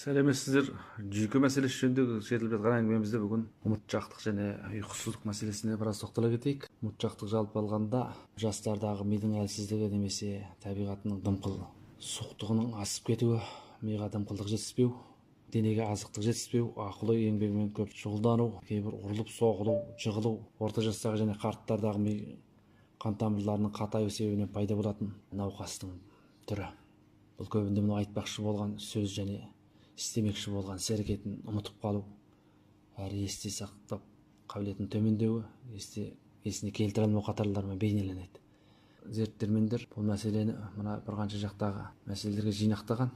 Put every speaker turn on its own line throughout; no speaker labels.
Сәлеметсіздер. Жүйке мәселесі жөніндегі жетіліп жатқан әңгімемізде бүгін ұмытшақтық және ұйқысыздық мәселесіне біраз тоқтала кетейік. Ұмытшақтық жалпы алғанда жастардағы мидың әлсіздігі немесе табиғатының дымқыл суықтығының асып кетуі, миға дымқылдық жетіспеу, денеге азықтық жетіспеу, ақыл ой еңбегімен көп шұғылдану, кейбір ұрылып соғылу, жығылу, орта жастағы және қарттардағы ми қан тамырларының қатаю себебінен пайда болатын науқастың түрі. Бұл көбінде мынау айтпақшы болған сөз және істемекші болған іс-әрекетін ұмытып қалу, әрі есте сақтап қабілетін төмендеуі, есіне келтіре алмау қатарларымен бейнеленеді. Зерттелгендер бұл мәселені мына бір қанша жақтағы мәселелерге жинақтаған,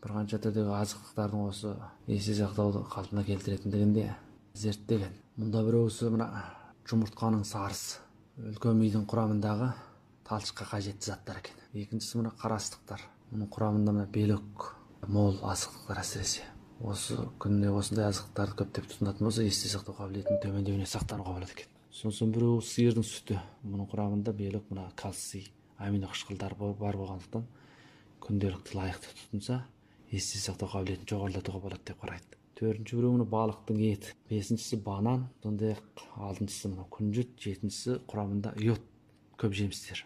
бір қанша түрдегі азықтықтардың осы есте сақтауды қалпына келтіретіндігінде зерттеген. Мұнда біреусі мына жұмыртқаның сарысы, үлкен мидың құрамындағы талшыққа қажетті заттар екен. Екіншісі мына қарастықтар. Мұның құрамында мына белок, мол азықтықтар әсіресе. Осы күнде осындай азықтықтарды көптеп тұтынатын болса, есте сақтау қабілетінің төмендеуіне сақтануға болады екен. Сосын біреу сиырдың сүті. Мұның құрамында белок, мына кальций, амино қышқылдар бар болғандықтан күнделікті лайықты тұтынса, есте сақтау қабілетін жоғарылатуға болады деп қарайды. Төртінші біреу мына балықтың еті. Бесіншісі банан, сондай-ақ алтыншысы мына күнжіт, жетіншісі құрамында йод көп жемістер.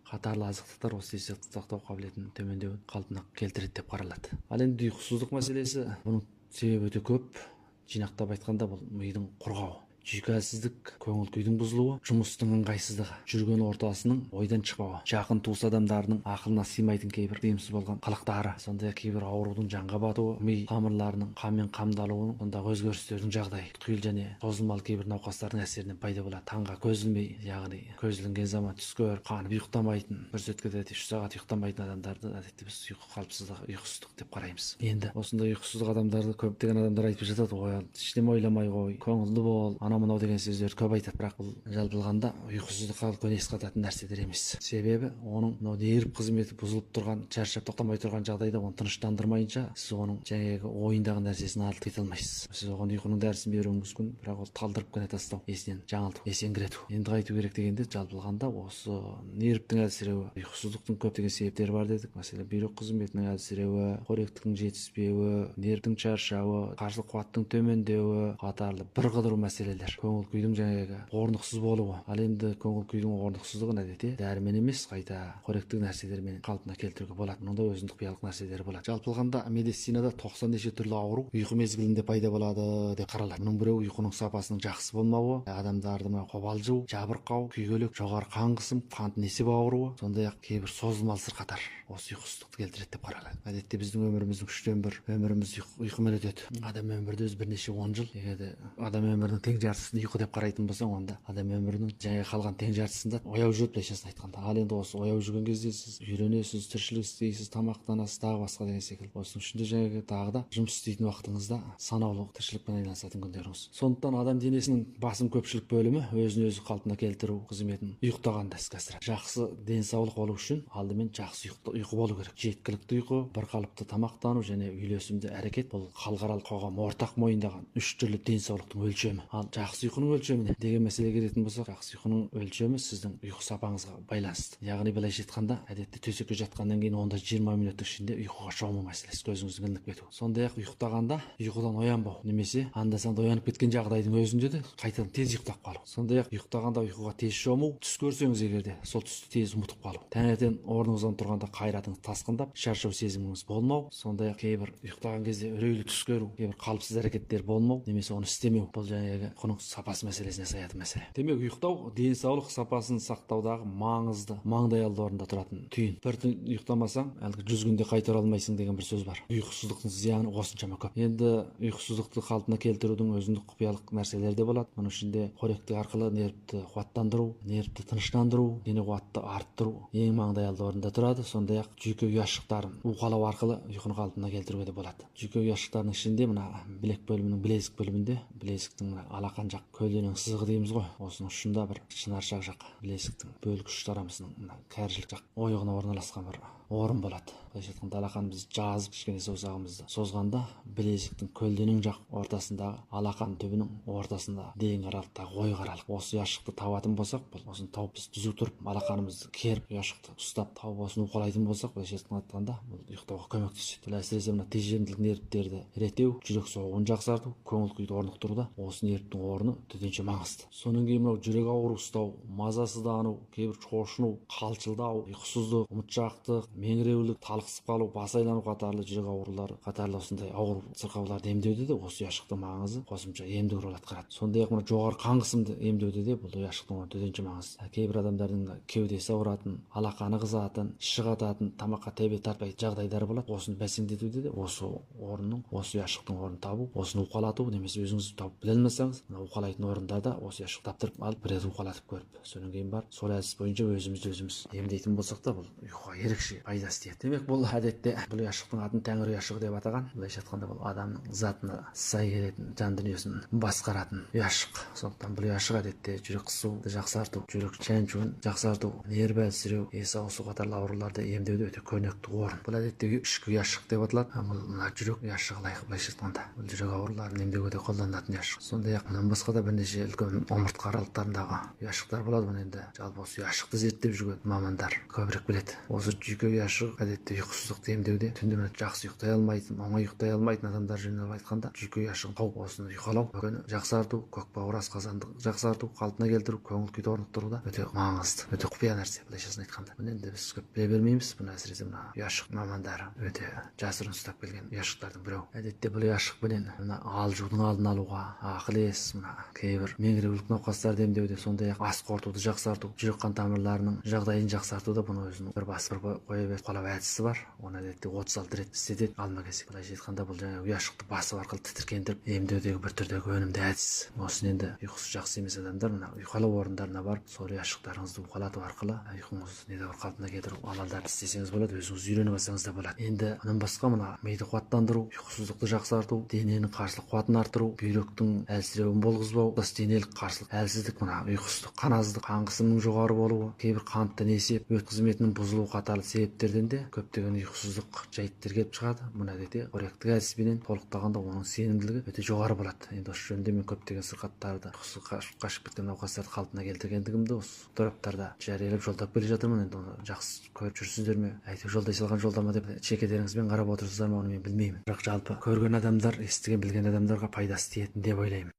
Қатарлы азықтықтар осы есте сақтау қабілетінің төмендеуін қалпына келтіреді деп қаралады. Ал енді ұйқысыздық мәселесі, бұның себебі өте көп. Жинақтап айтқанда бұл мидың құрғауы, жүйке әлсіздік, көңіл күйдің бұзылуы, жұмыстың ыңғайсыздығы, жүрген ортасының ойдан шықпауы, жақын туыс адамдарының ақылына сыймайтын кейбір тиімсіз болған қылықтары, сондай кейбір аурудың жанға батуы, ми тамырларының қанмен қамдалуының сондағы өзгерістердің жағдайы, тұйыл және созылмалы кейбір науқастардың әсерінен пайда болады. Таңға көз ілмей, яғни көз ілінген заман түс көріп, қанып ұйықтамайтын, бір сәтке 3 сағат ұйықтамайтын адамдарды әдетте біз ұйқы қалыпсыздық, ұйқысыздық деп қараймыз. Енді осындай ұйқысыздық адамдарды көптеген адамдар айтып жатады, ештеме ойламай қой, көңілді бол, мынау деген сөздер көп айтады, бірақ бұл жалпы алғанда ұйқысыздыққа көнес қататын нәрселер емес. Себебі оның мынау нерв қызметі бұзылып тұрған, шаршап тоқтамай тұрған жағдайда оны тыныштандырмайынша сіз оның жаңағы ойындағы нәрсесін алып кете алмайсыз. Сіз оған ұйқының дәрісін беруіңіз мүмкін, бірақ ол талдырып қана тастау, есінен жаңылту, есеңгірету. Енді қайту керек дегенде жалпы алғанда осы нервтің әлсіреуі, ұйқысыздықтың көптеген себептері бар дедік. Мәселен, бүйрек қызметінің әлсіреуі, қоректіктің жетіспеуі, нервтің шаршауы, қарсылық қуаттың төмендеуі қатарлы бірқыдыру мәселелер. Көңіл күйдің жаңағы орнықсыз болуы. Ал енді көңіл күйдің орнықсыздығын әдетте дәрімен емес, қайта қоректік нәрселермен қалпына келтіруге болады. Мұнда өзіндік құпиялық нәрселері болады. Жалпы алғанда медицинада 90 неше түрлі ауру ұйқы мезгілінде пайда болады деп қаралады. Мұның біреуі ұйқының сапасының жақсы болмауы, адамдарды қобалжу, жабырқау, күйгелек, жоғары қан қысым, қант несеп ауруы, сондай-ақ кейбір созылмалы сырқаттар осы ұйқысыздықты келтіреді деп қаралады. Әдетте біздің өміріміздің 3-тен 1 өміріміз ұйқымен өтеді. Адам өмірде өзі бірнеше 10 жыл. Егер адам өмірінің тең жартысын ұйқы деп қарайтын болсаң, онда адам өмірінің жаңа қалған тең жартысында ояу жүреді, былайша айтқанда. Ал енді осы ояу жүрген кезде сіз үйренесіз, тіршілік істейсіз, тамақтанасыз, тағы басқа деген секілді. Осының ішінде жаңағы тағы да жұмыс істейтін уақытыңызда санаулы тіршілікпен айналысатын күндеріңіз. Сондықтан адам денесінің басым көпшілік бөлімі өзін өзі қалпына келтіру қызметін ұйықтағанда іске асырады. Жақсы денсаулық болу үшін алдымен жақсы ұйқы болу керек. Жеткілікті ұйқы, бірқалыпты тамақтану және үйлесімді әрекет бұл халықаралық қоғам ортақ мойындаған 3 түрлі денсаулықтың өлшемі. Ал жақсы ұйқының өлшеміне деген мәселеге келетін болсақ, жақсы ұйқының өлшемі сіздің ұйқы сапаңызға байланысты. Яғни былайша айтқанда, әдетте төсекке жатқаннан кейін онда 20 минуттың ішінде ұйқыға шому мәселесі, көзіңіздің ілініп кетуі. Сондай-ақ ұйықтағанда ұйқыдан оянбау, немесе анда-санда оянып кеткен жағдайдың өзінде де қайтадан тез ұйықтап қалу. Сондай-ақ ұйықтағанда ұйқыға тез шому, түс көрсеңіз егерде, сол түсті тез ұмытып қалу. Таңертең орныңыздан тұрғанда қайратыңыз тасқындап, шаршау сезіміңіз болмау, сондай-ақ кейбір ұйықтаған кезде үрейлі түс көру, кейбір қалыпсыз әрекеттер болмау, немесе оны істемеу. Бұл жаңағы ұйқының сапасы мәселесіне саятын мәселе. Демек, ұйықтау денсаулық сапасын сақтаудағы маңызды, маңдай алды орында тұратын түйін. Бір түн ұйықтамасаң, әлгі 100 күнде қайтара алмайсың деген бір сөз бар. Ұйқысыздықтың зияны осыншама көп. Енді ұйқысыздықты қалпына келтірудің өзіндік құпиялық нәрселері де болады. Мұның ішінде қоректік арқылы нервті қуаттандыру, нервті тыныштандыру, дене қуатты арттыру ең маңдай алды орында тұрады. Сондай-ақ жүйке ұяшықтарын уқалау арқылы ұйқыны қалпына келтіруге де болады. Жүйке ұяшықтарының ішінде мына білек бөлімінің білезік бөлімінде, білезіктің мына алақан жақ көлденең сызығы дейміз ғой. Осының ұшында бір шынаршақ жақ білезіктің бөлгіш тарамысының мына кәржілік жақ ойығына орналасқан бір орын болады. Былайша айтқанда алақанды біз жазып кішкене саусағымызды созғанда білезіктің көлденең жақ ортасындағы алақан түбінің ортасында дейінгі аралықтағы ой қаралық. Осы ұяшықты табатын болсақ, бұл осыны тауып біз түзу тұрып алақанымызды керіп ұяшықты ұстап тауып осыны уқалайтын болсақ, былайша айтқанда бұл ұйықтауға көмектеседі. Бұл әсіресе мына тежемділік нервтерді реттеу, жүрек соғуын жақсарту, көңіл күйді орнықтыруда осы нервтің орны төтенше маңызды. Сонан кейін мынау жүрек ауруы ұстау, мазасыздану, кейбір шошыну, қалшылдау, ұйқысыздық, ұмытшақтық, меңіреулік, талықсып қалу, бас айлану қатарлы жүрек аурулары қатарлы осындай ауыр сырқауларды емдеуде де осы ұяшықтың маңызы қосымша емдік рөл атқарады. Сондай-ақ мына жоғары қан қысымды емдеуде де бұл ұяшықтың орны төтенше маңызды. Кейбір адамдардың кеудесі ауыратын, алақаны қызатын, іші қататын, тамаққа тебе тартпайтын жағдайлары болады. Осыны бәсеңдетуде де осы орынның, осы ұяшықтың орнын табу, осыны уқалату, немесе өзіңіз тауып біле алмасаңыз, уқалайтын орындарда осы ұяшықты таптырып алып бір рет уқалатып көріп, содан кейін барып сол әдіс бойынша өзімізді өзіміз емдейтін болсақ та бұл ұйқыға ерекше пайдасы тиеді. Демек бұл әдетте бұл ұяшықтың атын тәңір ұяшығы деп атаған. Былайша айтқанда бұл адамның затына сай келетін, жан дүниесін басқаратын ұяшық. Сондықтан бұл ұяшық әдетте жүрек қысуды жақсарту, жүрек шаншуын жақсарту, нерв әлсіреу, ес ауысу қатарлы ауруларды емдеуде өте көрнекті орын. Бұл әдетте ішкі ұяшық деп аталады. Бұл мына жүрек ұяшығы лайық. Былайша айтқанда бұл жүрек ауруларын емдеуге де қолданылатын ұяшық. Сондай-ақ мұнан басқа да бірнеше үлкен омыртқа аралықтарындағы ұяшықтар болады. Бұны енді жалпы осы ұяшықты зерттеп жүрген мамандар көбірек біледі. Осы жүйке ұяшығы әдетте ұйқысыздықты емдеуде, түнде жақсы ұйықтай алмайтын, оңай ұйықтай алмайтын адамдар жөнінен айтқанда жүйке ұяшығын тауып осыны ұйқалау, өкпені жақсарту, көкбауыр асқазанды жақсарту, қалпына келтіру, көңіл күйді орнықтыруда өте маңызды, өте құпия нәрсе. Былайшасын айтқанда бұны енді біз көп біле бермейміз. Бұны әсіресе мына ұяшық мамандары өте жасырын ұстап келген ұяшықтардың біреу. Әдетте бұл ұяшықпенен мына алжудың алдын алуға, ақыл ес, мына кейбір меңіреулік науқастарды емдеуде, сондай-ақ ас қорытуды жақсарту, жүрек қан тамырларының жағдайын жақсартуда бұны өзінің бір басып қоя беріп қалау әдісі бар. Оны әдетте 36 рет істетеді алма-кезек. Былайша айтқанда бұл жаңағы ұяшықты басып арқылы тітіркендіріп емдеудегі бір түрдегі өнімді әдіс. Осыны енді ұйқысы жақсы емес адамдар мына ұйқылау орындарына барып сол ұяшықтарыңызды уқалату арқылы ұйқыңызды недәуір қалпына келтіру амалдарын істесеңіз болады, өзіңіз үйреніп алсаңыз да болады. Енді мұнан басқа мына миды қуаттандыру, ұйқысыздықты жақсарту, дененің қарсылық қуатын арттыру, бүйректің әлсіреуін болғызбау, денелік қарсылық әлсіздік, мына ұйқысыздық, қаназдық, қан қысымының жоғары болуы, кейбір қантты несеп, өт қызметінің бұзылуы қатарлы себептерден де көптеген ұйқысыздық жайттар келіп шығады. Мұны әдетте қоректік әдіспенен толықтағанда оның сенімділігі өте жоғары болады. Енді осы жөнінде мен көптеген сырқаттарды, ұйқысы қашып кеткен науқастарды қалпына келтіргендігімді осы тораптарда жариялап жолдап келе жатырмын. Енді оны жақсы көріп жүрсіздер ме, әйтеуір жолдай салған жолдама деп шекелеріңізбен қарап отырсыздар ма, оны мен білмеймін. Бірақ жалпы көрген адамдар, естіген білген адамдарға пайдасы тиетін деп ойлаймын.